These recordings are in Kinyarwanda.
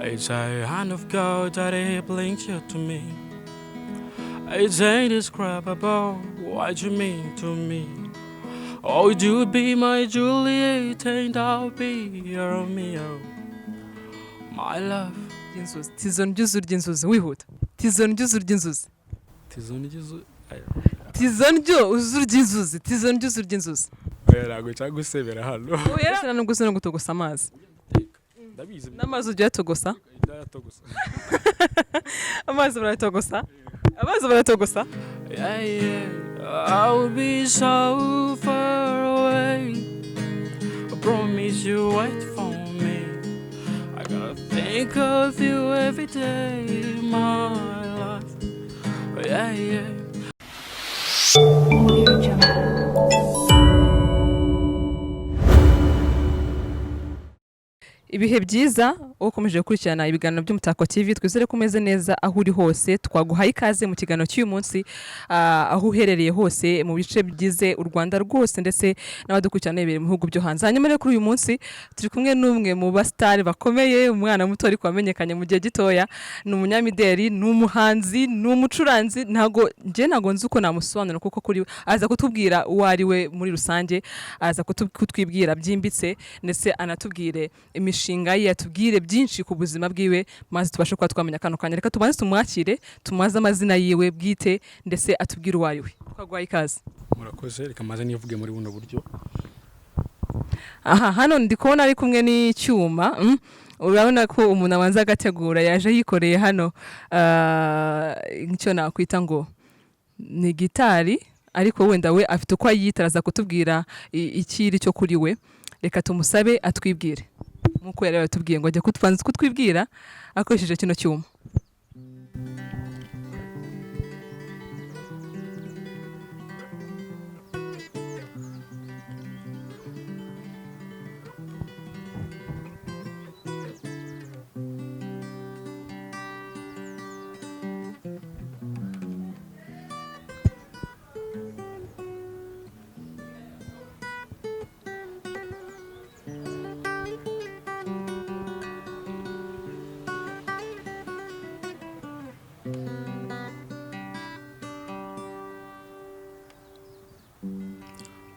It's a hand of God that it blinks you to me. It's indescribable what you mean to me. Oh, would you be my Juliet and I'll be your Romeo, my love. Inzuzi tizoni ry'uzura ry'inzuzi wihuta tizoni ry'uzura ry'inzuzi Tizoni gizu. tizoni ry'uzura ry'inzuzi tizoni ry'uzura ry'inzuzi Ntabwo cyagusebera hano. oya nubwo uzi no gutogosa amazi Ndabizi. n'amazi ujya yatogosa Ndayatogosa. amazi baratogosa amazi baratogosa Yeah, yeah. I'll be so far away. I promise you wait for me. I gotta think of you every day in my life. Yeah, yeah. ibihe byiza ukomeje gukurikirana ibiganiro by'Umutako TV twizere ko umeze neza aho uri hose twaguhaye ikaze mu kiganiro cy'uyu munsi aho uherereye hose mu bice bigize u Rwanda rwose ndetse n'abadukurikirana mu bihugu byo hanze. Hanyuma rero kuri uyu munsi turi kumwe n'umwe mu basitari bakomeye, umwana muto ariko wamenyekanye mu gihe gitoya, ni umunyamideli, ni umuhanzi, ni umucuranzi. Ntago nzi uko namusobanura kuko kuri aza kutubwira uwo ari we muri rusange, aza kutwibwira byimbitse ndetse anatubwire imishinga ye, atubwire byinshi ku buzima bwiwe maze tubashe kuba twamenya kano kanya. Reka tubanze tumwakire, tumubaze amazina yiwe bwite ndetse atubwire uwo ari we. Twagwaye ikaze. Murakoze, reka maze nivuge muri buno buryo. Aha, hano ndi kubona ari kumwe n'icyuma. Urabona ko umuntu abanza agategura, yaje yikoreye hano icyo nakwita ngo ni gitari, ariko wenda we afite uko ayitaraza kutubwira ikiri cyo kuri we. Reka tumusabe atwibwire nkuko yari yatubwiye ngo ajya kutwibwira akoresheje kino cyuma.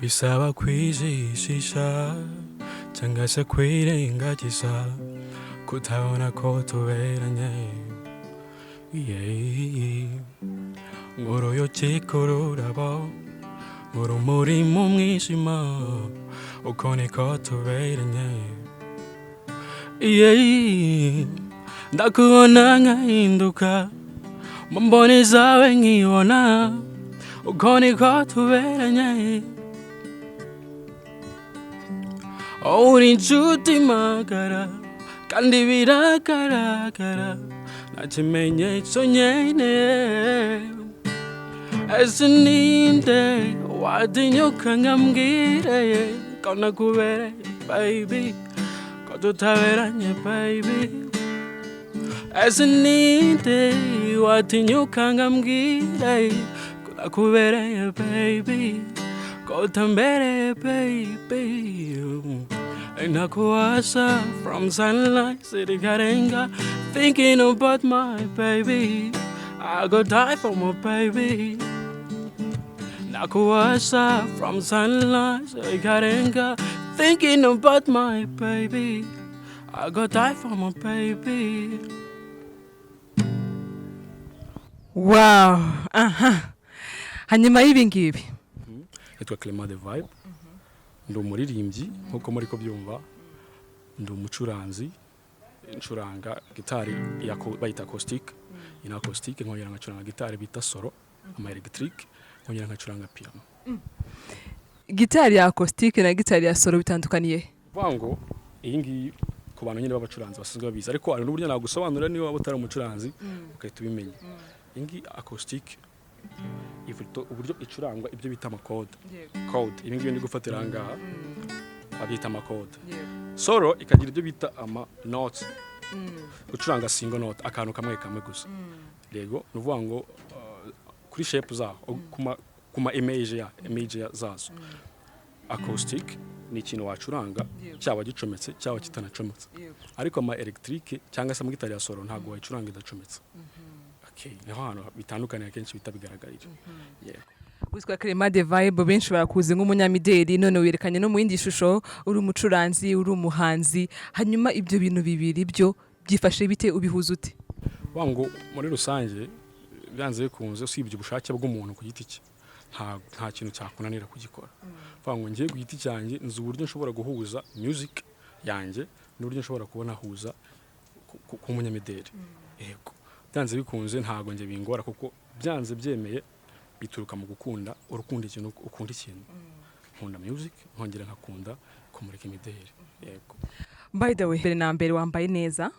Bisaba kwijijisha cyangwa se kwirengagiza kutabona ko tuberanye. Ngoroyoke kururabo ngurumuri mu mwijima uko niko tuberanye. Ndakubona nkahinduka mu mboni zawe nkibona uko niko tuberanye. Uri inshuti magara kandi biragaragara nta kimenyetso nkeneye. Ese ninde watinyuka nkambwire ko nakubereye baby, ko tutaberanye baby. Ese ninde watinyuka nkambwire ko nakubereye baby, ko utambereye baby. Nakuwasa from sunlight city karenga, thinking about my baby. I go die for my baby. Nakuwasa from sunlight city karenga, thinking about my baby. I go die for my baby. Wow, hanyuma y'ibi ngibi Yitwa Clement the Vibe. Ndi umuririmbyi nkuko muri ko byumva, ndi umucuranzi, ncuranga gitari bayita acoustic, ina acoustic nkongera nkacuranga gitari bita solo ama electric, nkongera nkacuranga piano. Gitari ya acoustic na gitari ya solo bitandukaniye? Vango iyi ngi ku bantu nyine b'abacuranzi basanzwe babizi, ariko hari n'uburyo nagusobanurira niba utari umucuranzi ukahita ubimenya. Iyi ngi acoustic ifite uburyo icurangwa ibyo bita amakode. Code ibi ngibi ndi gufatira ngaha abita amakode. Solo ikagira ibyo bita ama notes. Gucuranga single note akantu kamwe gusa. Yego nuvuga ngo kuri shape zaho kuma image zazo. Acoustic ni ikintu wacuranga cyaba gicometse cyaba kitanacometse ariko ama electric cyangwa se ama gitari ya solo ntago wayicuranga idacometse. Okay, niho hantu bitandukanye akenshi bitabigaragarira. Yego. Witwa Clement de Vibe, benshi barakuzi nk'umunyamideli, none werekanye no mu yindi shusho uri umucuranzi, uri umuhanzi. Hanyuma ibyo bintu bibiri byo byifashe bite, ubihuza ute? Wango muri rusange byanze bikunze usibye ubushake bw'umuntu ku giti cye nta kintu cyakunanira kugikora. Vango ngiye ku giti cyanjye nzi uburyo nshobora guhuza music yanjye n'uburyo nshobora kubona huza ku munyamideli. Yego. Byanze bikunze ntago nge bingora kuko byanze byemeye bituruka mu gukunda urukundo ikintu ukunda ikintu. Nkunda music nkongera nkakunda kumurika imideli. Yego. By the way, mbere na mbere wambaye neza.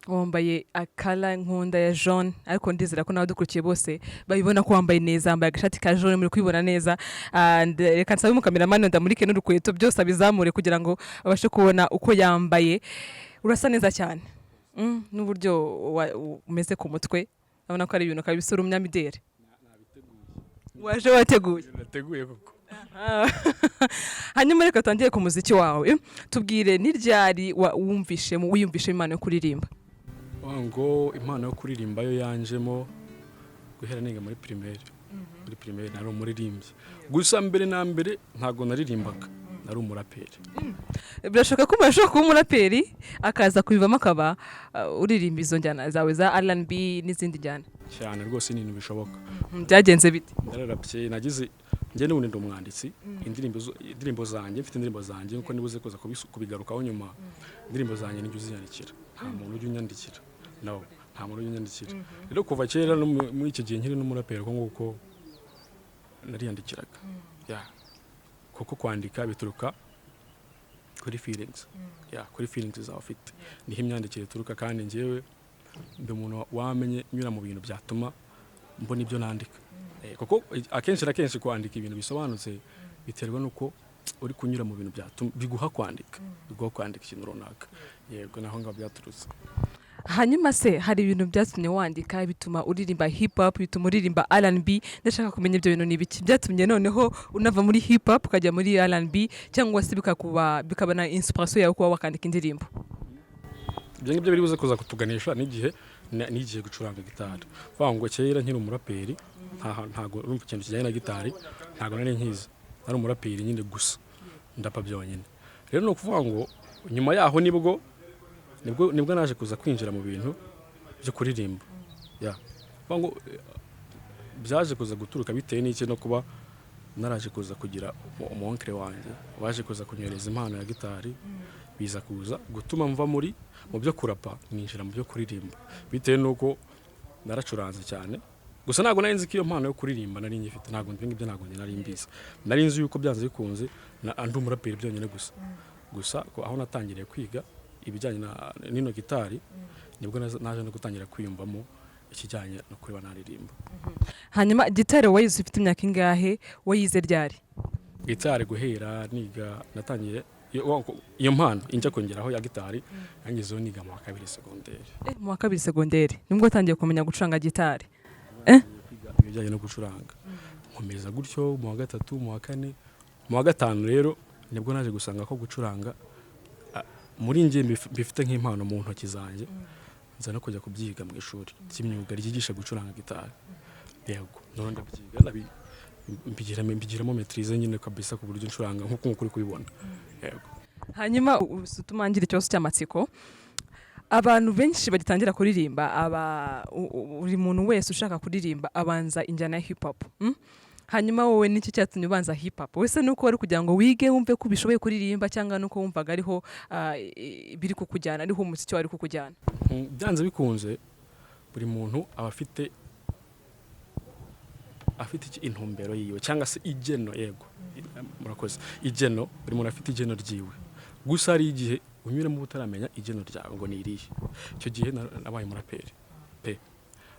Wambaye akala nkunda ya jaune, ariko ndizera ko n'abadukurikiye bose babibona ko wambaye neza, wambaye agashati ka jaune muri kwibona neza. And reka nsabe mu cameraman ndamurike n'urukweto byose abizamure kugira ngo abashe kubona uko yambaye. Urasa neza cyane. N'uburyo umeze ku mutwe, abona ko ari ibintu kabisa uri umunyamideli. Waje wateguye? Nateguye koko. Hanyuma reka tangiye ku muziki wawe. Tubwire niryari wiyumvishe impano yo kuririmba? Wango impano yo kuririmba yo yanjemo guhera niga muri primaire. Muri primaire nari umuririmbyi. Gusa mbere na mbere ntago naririmbaga, nari umuraperi. Birashoboka ko umuntu kuba umuraperi akaza kubivamo akaba uririmba izo njyana zawe za R&B n'izindi njyana? Cyane rwose ni ibintu bishoboka. Byagenze bite? Nararapye nagize njye n'ubundi ndi umwanditsi. Indirimbo zanjye mfite indirimbo zanjye nkuko nibuze koza kubigarukaho nyuma. Indirimbo zanjye nijye uziyandikira, nta muntu ujya unyandikira. No, nta muntu ujya unyandikira. Rero kuva kera no muri iki gihe nkiri n'umuraperi ko nguko nariyandikiraga. Kuko kwandika bituruka kuri feelings. Kuri feelings za ufite. Niho imyandikire turuka kandi njyewe ndi umuntu wamenye nyura mu bintu byatuma mbona ibyo nandika. Kuko akenshi na kenshi kwandika ibintu bisobanutse biterwa nuko uri kunyura mu bintu byatuma biguha kwandika ikintu runaka. Yego, naho ngaho byaturutse. Hanyuma se hari ibintu byatumye wandika bituma uririmba hip hop, bituma uririmba R&B? Ndashaka kumenya ibyo bintu nibiki byatumye noneho unava muri hip hop ukajya muri R&B, cyangwa se bikabana inspiration yawe kuba wakandika indirimbo? Ibyo ngibyo biri buze kuza kutuganisha n'igihe gucuranga gitari. Vango kera nkiri umuraperi ntago urumva ikintu kijyanye na gitari ntago nari nkiza. Nari umuraperi nyine gusa ndapa byonyine. Rero no kuvuga ngo nyuma yaho nibwo naje kuza kwinjira mu bintu byo kuririmba. Vango byaje kuza guturuka bitewe n'iki no kuba naraje kuza kugira umuonkre wanjye waje kuza kunyereza impano ya gitari. Biza kuza gutuma mva mu byo kurapa ninjira mu byo kuririmba bitewe nuko naracuranze cyane. Gusa ntago nari nzi ko iyo mpano yo kuririmba nari nyifite, ntago ibyo ntago nari mbizi. Nari nzi yuko byanze bikunze andi umuraperi byonyine gusa ko aho natangiriye kwiga ibijyanye n'ino gitari nibwo naje no gutangira kwiyumvamo ikijyanye no kureba naririmba. Hanyuma gitari wayize ufite imyaka ingahe? Wayize ryari? Gitari guhera niga natangiye iyo mpano injya kongeraho ya gitari yangezeho niga mu wa kabiri segonderi. Mu wa kabiri segonderi nibwo watangiye kumenya gucuranga gitari? Ibijyanye no gucuranga nkomeza gutyo mu wa gatatu, mu wa kane, mu wa gatanu rero nibwo naje gusanga ko gucuranga muri njye bifite nk'impano mu ntoki zanjye. Nza no kujya kubyiga mu ishuri ry'imyuga ryigisha gucuranga gitari. Yego, none ndabyiga mbigiramo maîtrise nyine kabisa ku buryo ncuranga nkuko uri kubibona. Yego. Hanyuma utumangira ikibazo cy'amatsiko. Abantu benshi bagitangira kuririmba, uri muntu wese ushaka kuririmba abanza injyana ya hip hop. Hanyuma wowe n'iki cyatumye ubanza hip hop? Wese nuko wari kugira ngo wige wumve ko bishoboye kuririmba, cyangwa nuko wumvaga ariho biri kukujyana, ariho umuziki wari kukujyana? Byanze bikunze buri muntu aba afite intumbero yiwe cyangwa se igeno. Yego, murakoze. Igeno, buri muntu afite igeno ryiwe. Gusa ari igihe unyuremo utaramenya igeno ryawe ngo ni irihe. Icyo gihe nabaye umuraperi pe,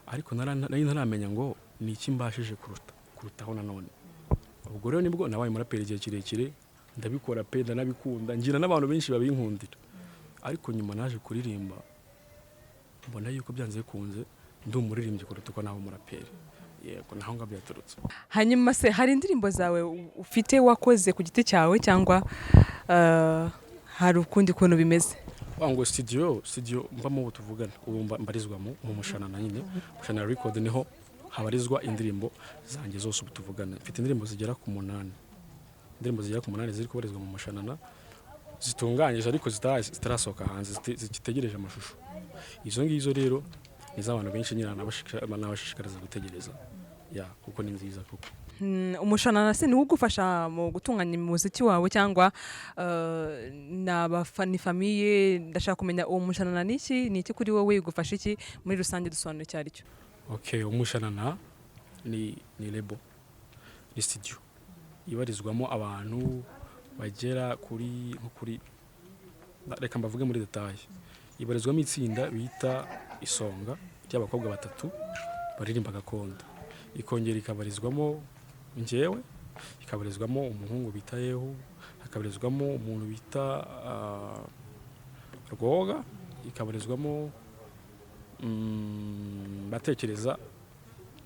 ariko nari ntaramenya ngo ni iki mbashije kurutaho nanone. Ubwo rero nibwo nabaye umuraperi igihe kirekire, ndabikora pe, ndanabikunda, ngira n'abantu benshi babinkundira. Ariko nyuma naje kuririmba mbona yuko byanze bikunze ndi umuririmbyi kuruta uko nawe umuraperi. yego naho ngabyo yaturutse. hanyuma se hari indirimbo zawe ufite wakoze ku giti cyawe cyangwa hari ukundi kuntu bimeze? Wango studio mbamo ubu tuvugana ubu mbarizwamo mu mushanana nyine mushanana record niho habarizwa indirimbo zanjye zose ubu tuvugana. Mfite indirimbo zigera ku 8 ziri kubarizwa mu mushanana zitunganyije ariko zitarasohoka hanze zitegereje amashusho. Izo ngizo rero nizabantu benshi nyina nabashishikariza gutegereza kuko ni nziza kuko umushanana se ni ugufasha mu gutunganya umuziki wawe cyangwa n'abafani famille? Ndashaka kumenya uwo mushanana ni iki kuri wowe ugufasha iki muri rusange dusobanura cyari cyo. Okay, umushanana ni label ni studio ibarizwamo abantu bagera kuri reka mbavuge muri detail. Ibarizwamo itsinda bita Isonga ry'abakobwa 3 baririmba gakondo, ikongera ikabarizwamo njyewe, ikabarizwamo umuhungu bita Yehu, hakabarizwamo umuntu bita Rwoga, ikabarizwamo batekereza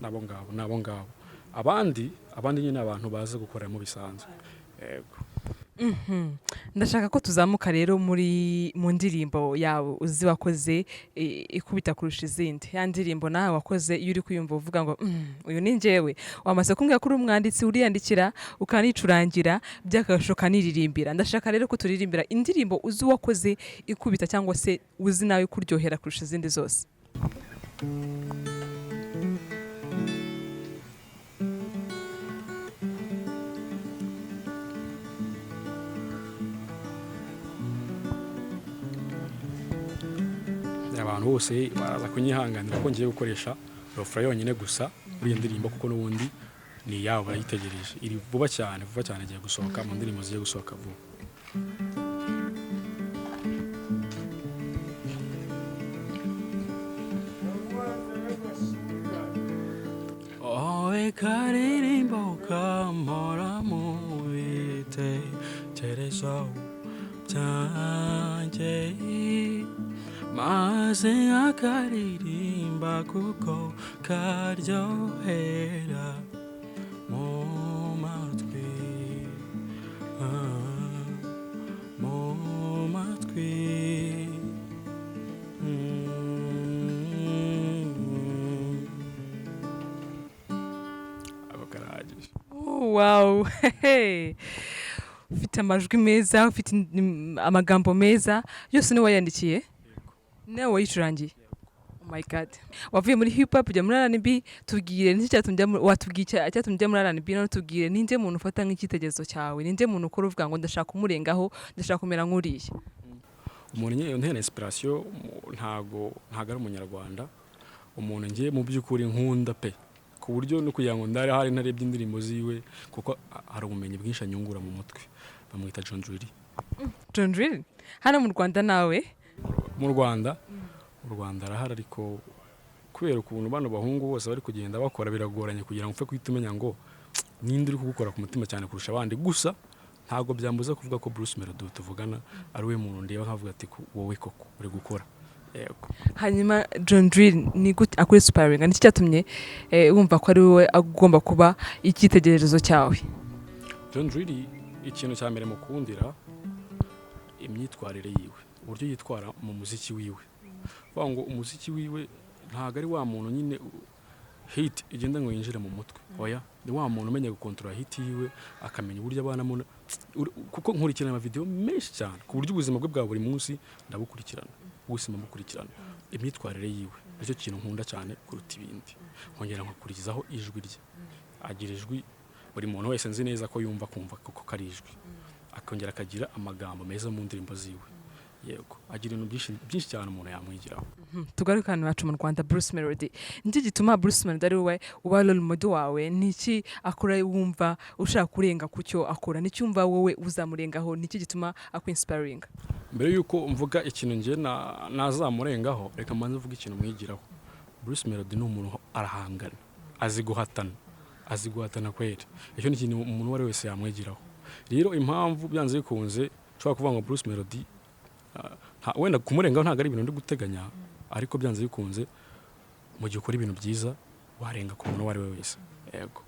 nabo ngabo abandi nyine abantu baza gukora mu bisanzwe. Yego. Ndashaka ko tuzamuka rero mu ndirimbo yawe uzi wakoze ikubita kurusha izindi. Ya ndirimbo nawe wakoze iyo uri kuyumva uvuga ngo uyu ni njyewe, wamaze kumbwira ko uri umwanditsi uriyandikira ukanicurangira by'akarusho kaniririmbira. Ndashaka rero ko turirimbira indirimbo uzi wakoze ikubita cyangwa se uzi nawe kuryohera kurusha izindi zose. Abantu bose baraza kunyihanganira ko ngiye gukoresha refrain yonyine gusa muri indirimbo kuko n'ubundi ni yawe barayitegereje. Iri vuba cyane agiye gusohoka mu ndirimbo zigiye gusohoka vuba. Kuririmba kamora mu bitekerezo byanjye maze akaririmba kuko karyohera mu matwi abakarajije. Wow. Ufite amajwi meza, ufite amagambo meza, yose ni wayandikiye? Nawe wayicurangiye? Oh my god. Wavuye muri hip hop ujya muri R&B, tubwire n'iki cyatumye muri R&B, none tubwire ninde muntu ufata nk'ikitegerezo cyawe, ninde muntu ukora uvuga ngo ndashaka kumurengaho, ndashaka kumera nk'uriya? Umuntu nyine ntene inspiration ntago ari umunyarwanda, umuntu ngiye mu by'ukuri nkunda pe ku buryo no kugira ngo ndare hari narebye indirimbo ziwe kuko hari ubumenyi bwinshi anyungura mu mutwe. Bamwita John Driri. John Driri hano mu Rwanda nawe? Mu Rwanda arahari ariko kubera ukuntu bano bahungu bose bari kugenda bakora biragoranye kugira ngo upfe kwitumenya ngo ninde uri kugukora ku mutima cyane kurusha abandi. Gusa ntago byambuza kuvuga ko Bruce Melody tuvugana ari we muntu ndeba nkavuga ati wowe koko uri gukora. Yego. Hanyuma John Driri ni gute akuri inspiring? Ni cyatumye wumva ko ari wowe agomba kuba ikitegererezo cyawe? John Driri ikintu cya mbere mukundira imyitwarire yiwe, uburyo yitwara mu muziki wiwe. Vuga ngo umuziki wiwe ntago ari wa muntu nyine hit igenda ngo yinjire mu mutwe. Oya, ni wa muntu umenya gukontrola hit yiwe, akamenya uburyo abana kuko nkurikirana ama video menshi cyane ku buryo ubuzima bwe bwa buri munsi ndabukurikirana. Ubuzima bukurikirana imyitwarire yiwe nicyo kintu nkunda cyane kuruta ibindi. Nkongera nkakurikizaho ijwi rye. Agira ijwi buri muntu wese nzi neza ko yumva kumva kuko kari ijwi. Akongera akagira amagambo meza mu ndirimbo ziwe. Yego, agira ibintu byinshi cyane umuntu yamwigiraho. Tugarukana wacu mu Rwanda Bruce Melody. Niki gituma Bruce Melody ari we uba role model wawe? Niki akora wumva ushaka kurenga kucyo akora? Niki umva wowe uzamurengaho? Niki gituma inspiring? Mbere yuko mvuga ikintu ngiye nazamurengaho, reka manze mvuga ikintu mwigiraho. Bruce Melody ni umuntu arahangana, azi guhatana kwera. Icyo ni ikintu umuntu wari wese yamwigiraho. Rero impamvu byanze bikunze nshobora kuvuga ngo Bruce Melody wenda kumurengaho ntago ari ibintu ndi guteganya, ariko byanze bikunze mu gihe ukora ibintu byiza warenga ku muntu uwo ari we wese yego.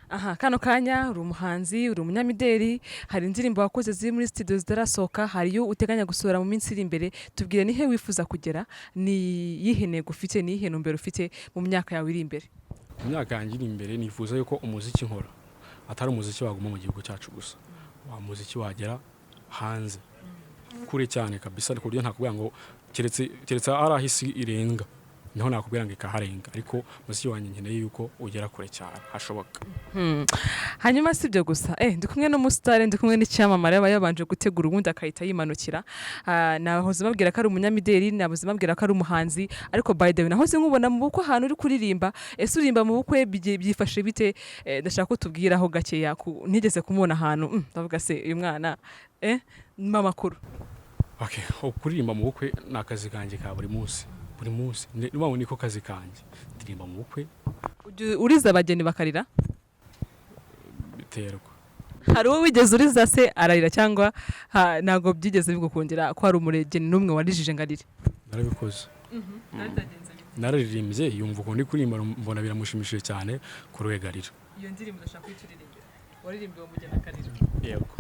Aha, kano kanya uri umuhanzi, uri umunyamideli, hari indirimbo wakoze ziri muri studio zitarasohoka, hari iyo uteganya gusohora mu minsi iri imbere. Tubwire ni he wifuza kugera, ni yihe ntego ufite, ni yihe ntumbero ufite mu myaka yawe iri imbere? Mu myaka yanjye iri imbere nifuza yuko umuziki nkora atari umuziki waguma mu gihugu cyacu gusa, wa muziki wagera hanze kure cyane kabisa, ku buryo ntakubwira ngo keretse ari aho isi irenga niho nakubwira ngo ikaharenga, ariko muziki wanjye nkeneye yuko ugera kure cyane hashoboka. Hanyuma si ibyo gusa, ndi kumwe n'umusitari, ndi kumwe n'icyamamare aba yabanje gutegura ubundi akahita yimanukira. Nahoze babwira ko ari umunyamideli, nahoze babwira ko ari umuhanzi, ariko by the way nahoze nkubona mu bukwe ahantu uri kuririmba. Ese uririmba mu bukwe byifashe bite? Ndashaka ko tubwiraho gakeya, ntigeze kumubona ahantu ndavuga se uyu mwana makuru. Okay, kuririmba mu bukwe ni akazi kanjye ka buri munsi. Buri munsi niba niko kazi kanjye ndirimba mu bukwe. Uriza abageni bakarira? Biterwa. Hari uwo wigeze uriza se ararira cyangwa ntago byigeze bigukundira ko hari umugeni n'umwe warijije ngarire? Narabikoze. Nararirimbye yumva uko ndi kuririmba mbona biramushimishije cyane kuruegarira. Iyo ndirimbo ndashaka kwituririmbira. Waririmbiye umugeni akarira? Yego.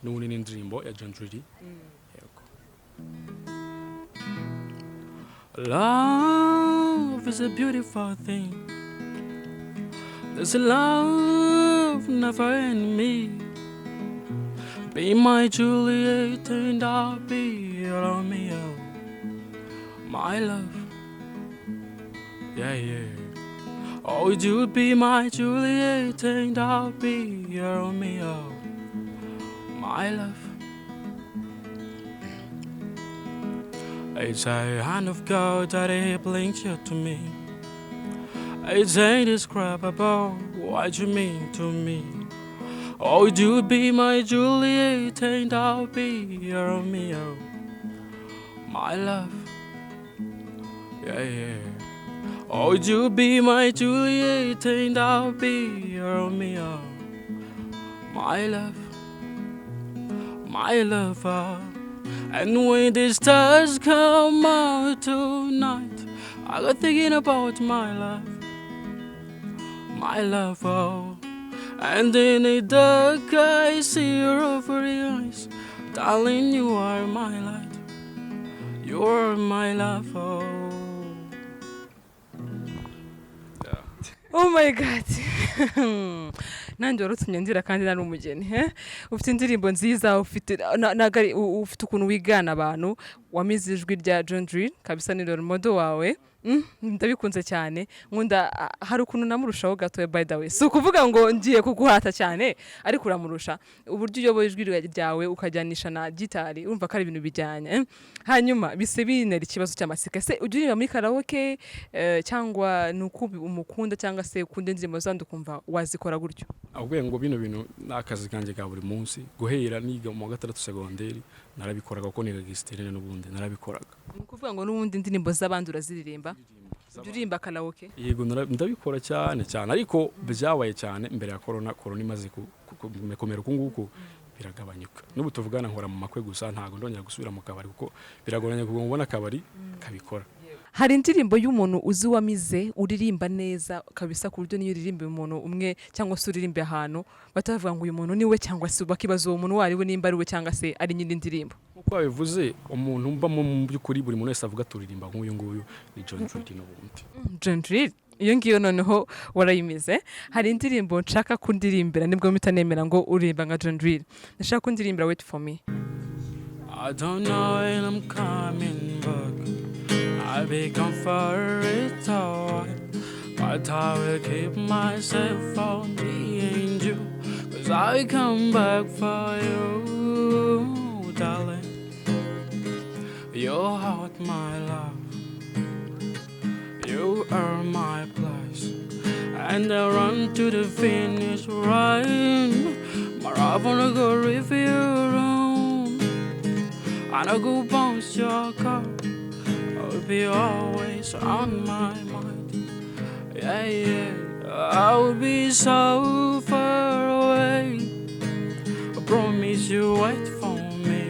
N'ubundi ni indirimbo ya Jandriri. Yego. Love is a beautiful thing. There's a love never end me. Be my Juliet and I'll be Romeo. My love. Yeah, yeah. Oh, would you be my Juliet and I'll be Romeo. My love. It's a hand of God that it blinks you to me. It's indescribable what you mean to me. Oh, would you be my Juliet and I'll be Romeo. My love. Yeah, yeah. Oh, would you be my Juliet and I'll be Romeo. My love. My lover. And when the stars come out tonight, I got thinking about my love. My love, oh. And in the dark I see your over eyes. Darling, you are my light. You are my love, oh. Yeah. Oh my God. Nanjye warutumye ndira kandi nari umugeni. Ufite indirimbo nziza, ufite ukuntu wigana abantu, wamize ijwi rya Jandriri kabisa, ni role model wawe. Ndabikunze cyane, nkunda hari ukuntu namurushaho gato by the way. Si ukuvuga ngo ngiye kuguhata cyane, ariko uramurusha uburyo uyoboye ijwi ryawe ukajyanisha na gitari, urumva ko ari ibintu bijyanye. Hanyuma bise binera ikibazo cy'amasika. Se ujye uririmba muri karaoke cyangwa nuko umukunda cyangwa se ukunda indirimbo zandi ukumva wazikora gutyo? Ahubwo ngo bino bintu nakazi kanjye ka buri munsi, guhera niga mu 6 segonderi narabikoraga kuko niga gisiterene n'ubundi narabikoraga. Kuvuga ngo n'ubundi indirimbo z'abandi uraziririmba? Uririmba karaoke? Yego ndabikora cyane cyane, ariko byabaye cyane mbere ya corona imaze kumekomera kunguko biragabanyuka. N'ubu tuvugana nkora mu makwe gusa, ntago ndongera gusubira mu kabari kuko biragoranye kubona akabari kabikora. Hari indirimbo y'umuntu uzi wamize uririmba neza kabisa ku buryo niyo uririmba umuntu umwe cyangwa se uririmba ahantu batavuga ngo uyu muntu niwe cyangwa se bakibaza uwo muntu wari we nimba ari we cyangwa se ari nyindi ndirimbo? Uko babivuze umuntu mba mu by'ukuri buri muntu wese avuga turirimba nk'uyu nguyu ni Jandriri n'ubundi. Jandriri iyo ngiyo noneho warayimize. Hari indirimbo nshaka kundirimbira nibwo mitanemera ngo uririmba nka Jandriri. Ndashaka kundirimbira Wait for me. I don't know when I'm coming back. I become far retarded, but I will keep myself from being you, 'cause I come back for you, darling. Your heart, my love, you are my place, and I run to the finish line. My love wanna go review room, and I go bounce your car. I'll be always on my mind. Yeah, yeah. I'll be so far away. I promise you wait for me.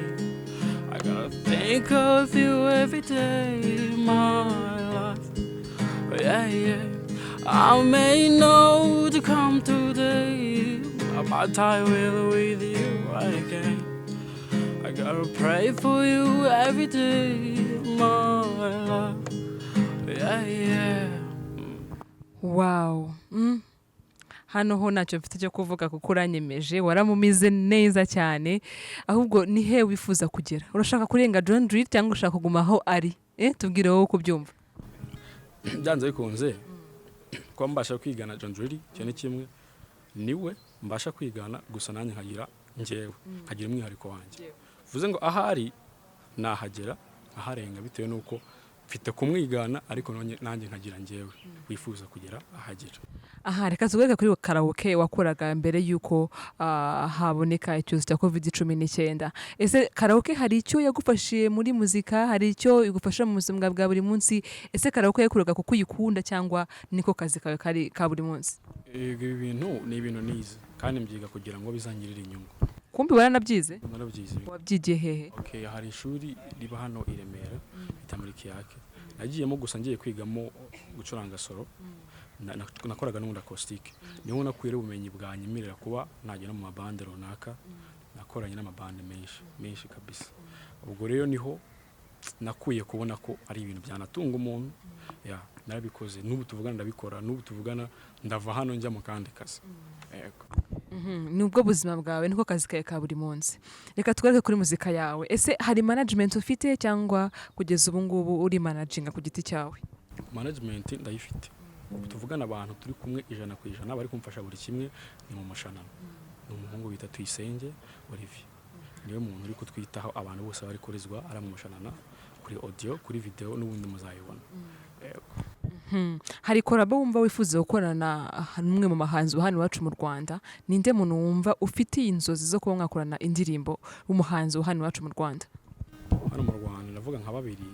I gotta think of you every day, my life. Yeah, yeah. I may know to come today, but I will with you again. I gotta pray for you every day, my love. Yeah, yeah. Wow. Hano ho ntacyo mfite cyo kuvuga kuko uranyemeje waramumize neza cyane ahubwo ni he wifuza kugera urashaka kurenga John Drill cyangwa ushaka kuguma aho ari tubwire wowe uko byumva byanze bikunze ko mbasha kwigana John Drill cyane kimwe niwe mbasha kwigana gusa nanjye nkagira njyewe nkagira umwihariko wanjye vuze ngo ahari nahagera aharenga bitewe nuko mfite kumwigana ariko nanjye nkagira njyewe wifuza kugera ahagera. Aha reka tugweke kuri karaoke wakoraga mbere yuko haboneka icyorezo cya COVID-19. Ese karaoke hari icyo yagufashije muri muzika, hari icyo igufasha mu buzima bwa buri munsi? Ese karaoke yakoraga kuko uyikunda cyangwa niko kazi kawe kari ka buri munsi? Ibi bintu ni ibintu nize kandi mbyiga kugira ngo bizangirire inyungu. Kumbi waranabyize? Narabyize. Wabyigiye hehe? Okay, hari ishuri riba hano i Remera bita muri Kiyake. Nagiyemo gusa ngiye kwigamo gucuranga solo. Nakoraga n'ubundi acoustic. Niho nakwire ubumenyi bwanyemerera kuba nagera mu mabande runaka. Nakoranye n'amabande menshi kabisa. Ubwo rero niho nakuye kubona ko ari ibintu byanatunga umuntu. Ya, narabikoze n'ubu tuvugana ndabikora, n'ubu tuvugana ndava hano njya mu kandi kazi. Yego. Nubwo buzima bwawe niko kazi kawe ka buri munsi. Reka tugare kuri muzika yawe. Ese hari management ufite cyangwa kugeza ubu ngubu uri managinga ku giti cyawe? Management ndayifite. Ubu tuvugana abantu turi kumwe 100% bari kumfasha buri kimwe ni mu mashanano. Ni umuhungu bita Tuyisenge Olivier. Niwe muntu uri kutwitaho abantu bose bari kurizwa ara mu mashanana kuri audio, kuri video n'ubundi muzayibona. Hari korabo wumva wifuza gukorana n'umwe mu mahanzi hano iwacu mu Rwanda? Ninde muntu wumva ufite inzozi zo kuba mwakorana indirimbo w'umuhanzi hano iwacu mu Rwanda? Hano mu Rwanda navuga nka babiri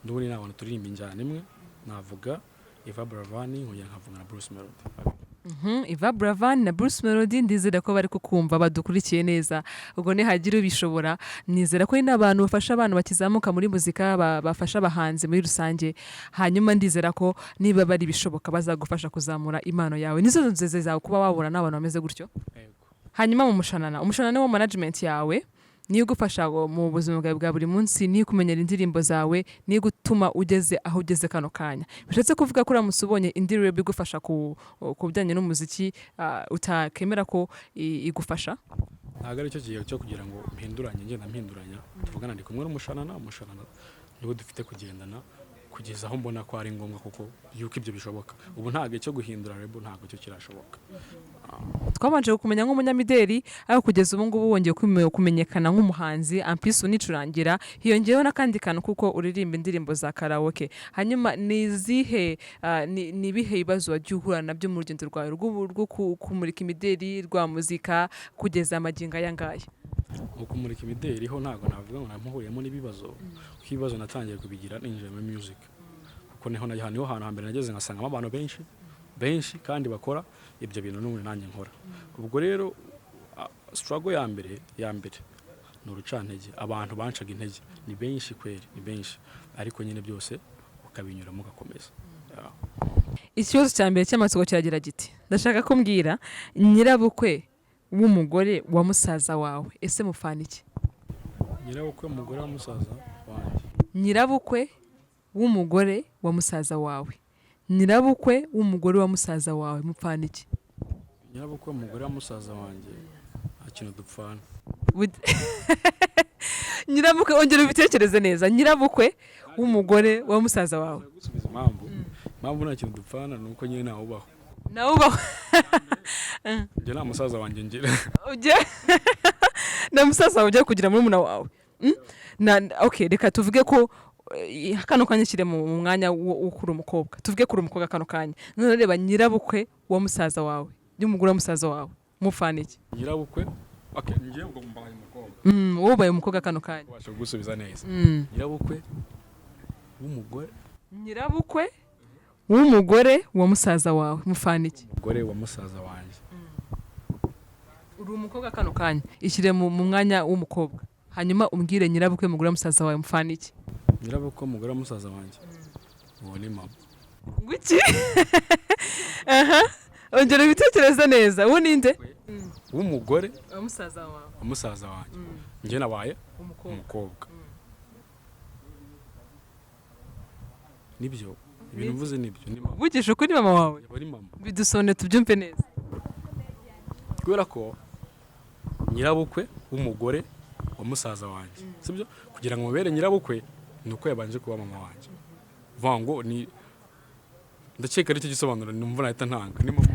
ndubuni n'abantu turirimba injyana imwe navuga Eva Bravani nkavuga na Bruce Melody. Eva Bravani na Bruce Melody ndizera ko bari kukumva badukurikiye neza. Ubwo ne hagira ubishobora nizera ko ni abantu bafasha abantu bakizamuka muri muzika bafasha abahanzi muri rusange. Hanyuma ndizera ko niba bari bishoboka bazagufasha kuzamura impano yawe. Nizo nzeze zawe kuba wabura n'abantu bameze gutyo. Hanyuma mu mushanana wo management yawe niyo gufasha mu buzima bwawe bwa buri munsi, niyo kumenyera indirimbo zawe, niyo gutuma ugeze aho ugeze kano kanya. Bishatse kuvuga ko uramutse ubonye indirimbo bigufasha ku bijyanye n'umuziki utakemera ko igufasha? Ntabwo ari cyo gihe cyo kugira ngo mpinduranye ngenda mpinduranya. Tuvugana ndi kumwe n'umushanana niwe dufite kugendana kugeza aho mbona ko ari ngombwa kuko yuko ibyo bishoboka. Ubu ntabwo cyo guhindura rebo ntabwo cyo kirashoboka. Twabanje kumenya nk'umunyamideli ariko kugeza ubu ngubu wongeye kumenyekana nk'umuhanzi amplis unicurangira hiyongeyeho n'akandi kantu kuko uririmba indirimbo za karaoke. Hanyuma nizihe nibihe ibibazo wagiye uhura nabyo mu rugendo rwawe rwo kumurika imideli rwa muzika kugeza amagingo aya ngaya? Kumurika imideli ho ntabwo navuga ngo namuhuriyemo n'ibibazo. Ibibazo natangiye kubigira ninjira muri music kuko niho hantu hambere nageze ngasangamo abantu benshi kandi bakora ibyo bintu n'ubu nanjye nkora. Ubwo rero struggle ya mbere ni urucantege. Abantu bancaga intege ni benshi kweri, ni benshi ariko nyine byose ukabinyuramo ugakomeza. Ikibazo cya mbere cy'amatsiko kiragira giti ndashaka ko mbwira nyirabukwe w'umugore wa musaza wawe ese mufana iki? Nyirabukwe w'umugore wa musaza wanjye. Nyirabukwe w'umugore wa musaza wawe. Nyirabukwe w'umugore wa musaza wawe mupfana iki? Nyirabukwe w'umugore wa musaza wanjye nta kintu dupfana. Nyirabukwe ongera ubitekereze neza. Nyirabukwe w'umugore wa musaza wawe. Gusubiza impamvu nta kintu dupfana nuko nyine nawe ubaho. Nawe ubaho. Njye nta musaza wanjye ngira. Na musaza wawe ujya kugira muri muna wawe. Okay, reka tuvuge ko kano kanya kire mu mwanya wo kuri umukobwa. Tuvuge kuri umukobwa kano kanya. None reba nyirabukwe wa musaza wawe. Y'umugore wa musaza wawe. Mufana iki? Nyirabukwe. Okay, ngiye ubwo mbaye umukobwa. Wowe ubaye umukobwa kano kanya. Ubasha gusubiza neza. Nyirabukwe w'umugore. Nyirabukwe w'umugore wa musaza wawe. Mufana iki? Umugore wa musaza wanjye. Uri umukobwa kano kanya. Ishyire mu mwanya w'umukobwa. Hanyuma umbwire nyirabukwe w'umugore wa musaza wawe mufana iki? Nyirabukwe w'umugore wa musaza wanjye. Uwo ni mama. Nguki? Aha. Ongera ibitekereza neza. Uwo ninde? W'umugore Umusaza wawe. umusaza wanjye njye nabaye umukobwa nibyo ibintu mvuze nibyo ni mama Vugisha ukuri mama wawe. yaba ari mama Bidusone tubyumve neza. kubera ko nyirabukwe w'umugore wa musaza wanjye sibyo kugira ngo mubere nyirabukwe nuko yabanje kuba mama wanjye vango ni ndakeka ari cyo gisobanuro numva nahita ntanga ni mama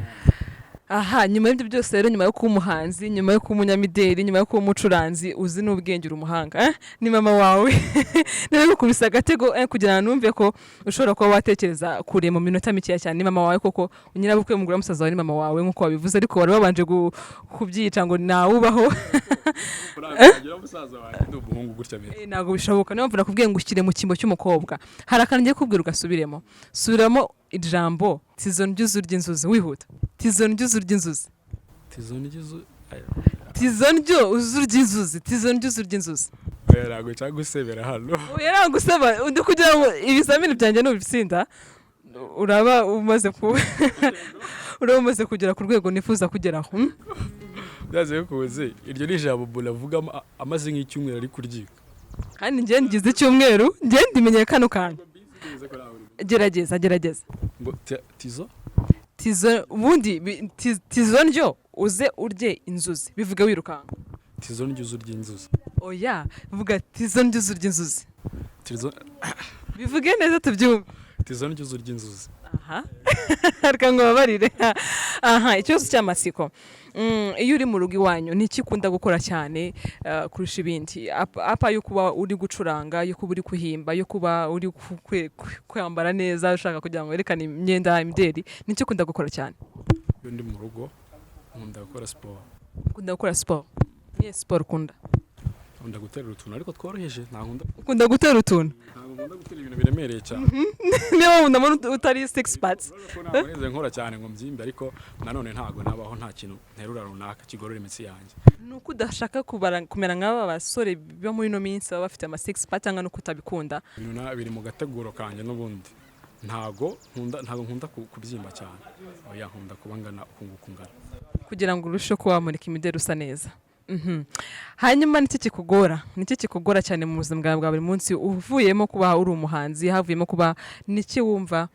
Aha, nyuma y'ibyo byose rero, nyuma yo kuba umuhanzi, nyuma yo kuba umunyamideli, nyuma yo kuba umucuranzi, uzi n'ubwenge uri umuhanga, ni mama wawe. Niba gukubisa agatego kugira ngo numve ko ushobora kuba watekereza kure mu minota mikeya cyane, ni mama wawe koko. Nyirabukwe w'umugore w'umusaza wawe ni mama wawe nk'uko wabivuze, ariko wari wabanje kubyica ngo nawe ubaho. Uragira musaza wanjye ndi umuhungu gutya bere Ntabwo bishoboka. Niyo mpamvu nakubwiye ngo ushyire mu cyimbo cy'umukobwa. Hari akantu ngiye kubwira ugasubiremo. Subiramo ijambo tizon ry'uzur ry'inzuzi wihuta. Tizon ry'uzur ry'inzuzi. tizoni gizu Tizon ryo uzur ry'inzuzi. Tizon ry'uzur ry'inzuzi. ntabwo cyangwa gusebera hano Yara gusaba undi kugira ngo ibizamini byanjye n'ubitsinda uraba umaze kugera ku rwego nifuza kugeraho. byaze kuze iryo ni ijambo bulavuga amaze nk'icyumweru ari kuryiga Kandi njye ngize icyumweru njye ndimenye kano kantu. Gerageza. ngo tizo Ubundi tizo ndyo uze urye inzuzi bivuga wirukanka. tizo n'uzu ry'inzuzi Oya bivuga tizo ndyo urya inzuzi. tizo Bivuge neza tubyumve. tizo n'uzu ry'inzuzi Aha. Reka ngo babarire. Aha, ikibazo cy'amatsiko. Iyo uri mu rugo iwanyu ni iki ukunda gukora cyane kurusha ibindi? Apa yo kuba uri gucuranga, yo kuba uri kuhimba, yo kuba uri kwambara neza ushaka kugira ngo werekane imyenda imideli, ni iki ukunda gukora cyane? iyo ndi mu rugo nkunda gukora siporo Ukunda gukora siporo? Niye siporo ukunda? nkunda guterura utuntu ariko tworoheje Ukunda gutera utuntu? ntabwo nkunda gutera ibintu biremereye cyane Niba ndabona utari 6 parts. ntabwo neze nkora cyane ngo mbyimbe ariko nanone ntabwo nabaho nta kintu nterura runaka kigorora imitsi yanjye Nuko udashaka kumera nk'aba basore bo muri no minsi baba bafite ama 6 parts cyangwa nuko utabikunda? ibintu biri mu gateguro kanjye n'ubundi ntabwo nkunda kubyimba cyane oya nkunda kuba ngana ukunguka ngana kugira ngo urusheho kuba wamurika imideli usa neza. Hanyuma niki kikugora cyane mu buzima bwawe bwa buri munsi uvuyemo kuba uri umuhanzi, havuyemo kuba niki wumva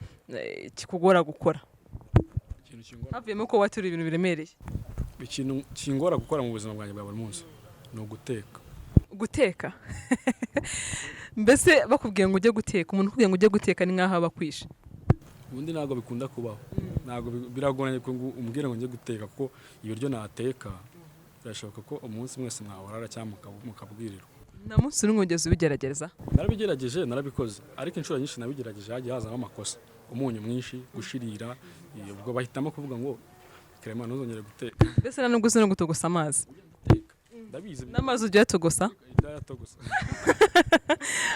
kikugora gukora? Havuyemo ko watura ibintu biremereye. Ikintu kingora gukora mu buzima bwanjye bwa buri munsi ni Guteka? Mbese bakubwiye ngo ujye guteka, umuntu ukubwiye ngo ujye guteka ni nkaho aba akwishe. ubundi ntabwo bikunda kubaho ntabwo biragoranye ko umbwira ngo njye guteka kuko ibiryo nateka birashoboka ko umunsi mwese mwawarara cyangwa mukabwirirwa. Nta munsi n'umwe ugeze ubigerageza? Narabigerageje narabikoze ariko inshuro nyinshi nabigerageje hagiye hazamo amakosa, umunyu mwinshi, gushirira, ubwo bahitamo kuvuga ngo Clement ntuzongere guteka. Mbese nta nubwo uzi no gutogosa amazi? Ndabizi n'amazi ujya yatogosa? ndayatogosa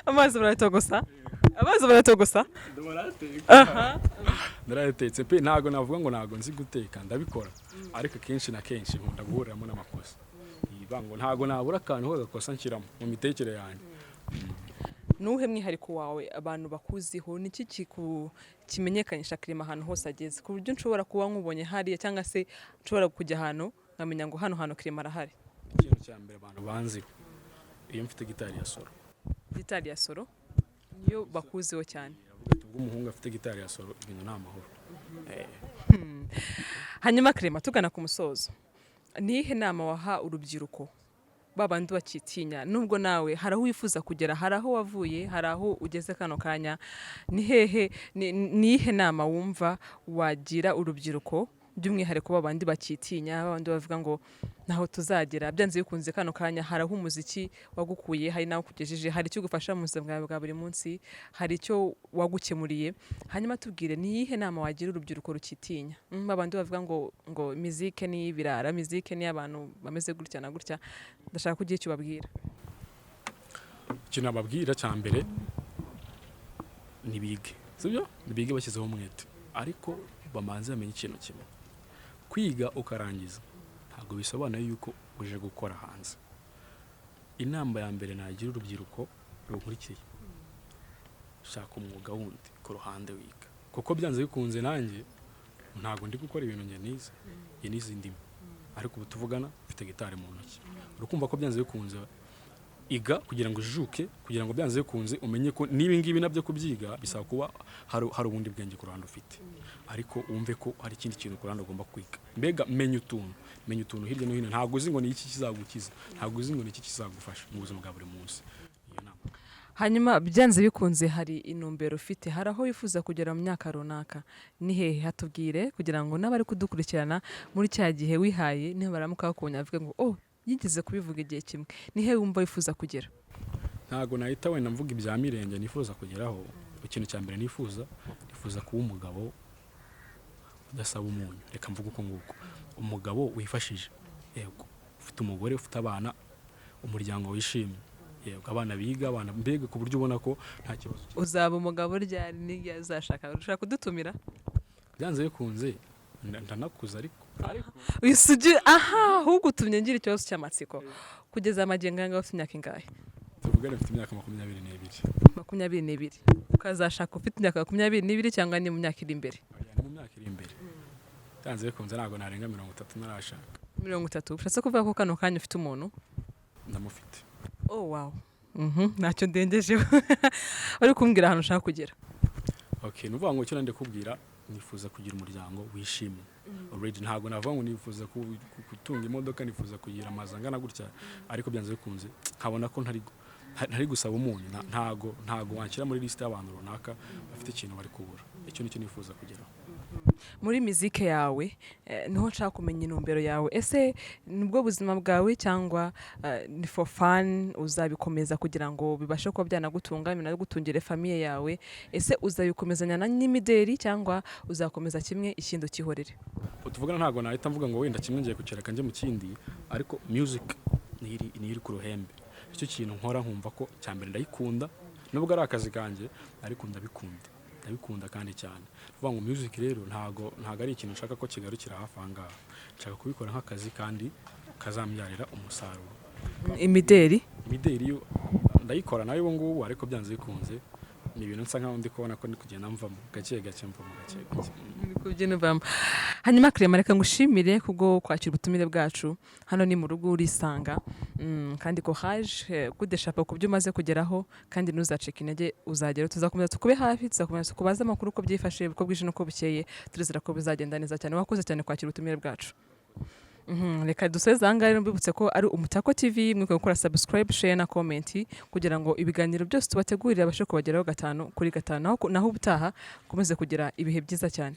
Amazi baratogosa? Amazi baratogosa? narayatetse pe ntago navuga ngo ntago nzi guteka ndabikora ariko kenshi na kenshi nkunda guhuriramo n'amakosa ibango ntago nabura akantu ho gakosa nshyiramo mu mitekere yanjye. Nuhe mwihariko wawe abantu bakuziho niki kimenyekanisha Clement ahantu hose ageze ku buryo nshobora kuba nkubonye hariya cyangwa se nshobora kujya ahantu nkamenya ngo hano Clement arahari? Ikintu cya mbere abantu banziho iyo mfite gitari ya solo. Gitari ya solo niyo bakuziho cyane. Ubwo umuhungu afite gitari ya solo ibintu nta mahoro. Hanyuma Clement tugana ku musozo, nihe nama waha urubyiruko babandi bakitinya nubwo nawe hari aho wifuza kugera, hari aho wavuye, hari aho ugeze kano kanya, nihe nama wumva wagira urubyiruko by'umwihariko babandi bakitinya, babandi bavuga ngo naho tuzagera byanze bikunze kano kanya, hari aho umuziki wagukuye, hari naho kugejeje, hari icyo gufasha mu buzima bwawe bwa buri munsi, hari icyo wagukemuriye. Hanyuma tubwire nihe nama wagira urubyiruko rukitinya, babandi bavuga ngo muzike ni ibirara, muzike ni abantu bameze gutya na gutya, ndashaka kugira icyo babwira. Ikintu ababwira cya mbere nibige, sibyo nibige bashyizeho umwete ariko bamanze bamenye ikintu kimwe, kwiga ukarangiza ntabwo bisobanuye yuko uje gukora hanze. Inamba ya mbere nagira urubyiruko runkurikiye, shaka umwuga wundi ku ruhande wiga kuko byanze bikunze nanjye ntago ndi gukora ibintu njye nize indimi ariko ubu tuvugana mfite gitari mu ntoki urukumva ko byanze bikunze iga kugira ngo ujijuke kugira ngo byanze bikunze umenye ko niba ngibi nabyo kubyiga bisaba kuba hari ubundi bwenge ku ruhande ufite ariko wumve ko hari ikindi kintu ku ruhande ugomba kwiga mbega menya utuntu hirya no hino ntabwo uzi ngo ni iki kizagukiza ntabwo uzi ngo ni iki kizagufasha mu buzima bwa buri munsi. Hanyuma byanze bikunze hari intumbero ufite hari aho wifuza kugera mu myaka runaka ni hehe hatubwire kugira ngo n'abari kudukurikirana muri cya gihe wihaye niba baramuka bakubonye bavuge ngo oh yigeze kubivuga igihe kimwe ni hehe wumva wifuza kugera. Ntago nahita wenda mvuga ibya mirenge nifuza kugeraho ikintu cya mbere nifuza kuba umugabo udasaba umunyu reka mvuga uko nguko umugabo wifashije yego ufite umugore ufite abana umuryango wishimye yego abana biga abana mbega ku buryo ubona ko nta kibazo. Uzaba umugabo ryari n'igihe uzashaka ushaka kudutumira byanze bikunze ndanakuza ariko wisuje aha ahubwo utumye ngira ikibazo cy'amatsiko kugeza amagenga yanga ufite imyaka ingahe. Tuvugana mfite imyaka 22 ukazashaka ufite imyaka 22 cyangwa ni mu myaka iri imbere. Mu myaka iri imbere byanze bikunze ntago narenga 30 narashaka 30 ushatse kuvuga ko kano kanya ufite umuntu ndamufite. Oh wow. Ntacyo ndengejeho ari kumbwira ahantu ushaka kugera. Okay nuvuga ngo cyo nande kubwira nifuza kugira umuryango wishimye already ntago navuga ngo nifuza gutunga imodoka nifuza kugira amazangana gutya ariko byanze bikunze nkabona ko ntari gusaba umunyu ntago wanshyira muri liste y'abantu runaka bafite ikintu bari kubura icyo nicyo nifuza kugeraho. Muri muzike yawe niho nshaka kumenya intumbero yawe ese nibwo buzima bwawe cyangwa ni for fun uzabikomeza kugira ngo bibashe kuba byanagutunga binagutungire famille yawe ese uzabikomezanya n'imideri cyangwa uzakomeza kimwe ikindi ukihorere. Tuvugana ntago nahita mvuga ngo wenda kimwe ngiye kucereka nje mu kindi ariko music ni iri ku ruhembe icyo kintu nkora nkumva ko cyambere ndayikunda nubwo ari akazi kanje ariko ndabikunda kandi cyane vuga ngo music rero ntago ari ikintu nshaka ko kigarukira hafi ahangaha nshaka kubikora nk'akazi kandi kazambyarira umusaruro. Imideri yo ndayikora nayo ubu ngubu ariko byanze bikunze ni ibintu nsa nkaho ndi kubona ko ndi kugenda mvamo gake mvamo kubyinuvamo. Hanyuma Clement reka ngushimire kubwo kwakira ubutumire bwacu hano ni mu rugo urisanga kandi courage kudeshapa kubyo umaze kugeraho kandi ntuzacika intege uzagera tuzakomeza tukube hafi tuzakomeza kubaza amakuru ko byifashe uko bwije nuko bukeye turizera ko bizagenda neza cyane wakoze cyane kwakira ubutumire bwacu. Reka duseze ahangaha mbibutse ko ari Umutako TV mwe gukora subscribe share na comment kugira ngo ibiganiro byose tubategurira abashe kubageraho 5 kuri 5 naho ubutaha komeze kugira ibihe byiza cyane.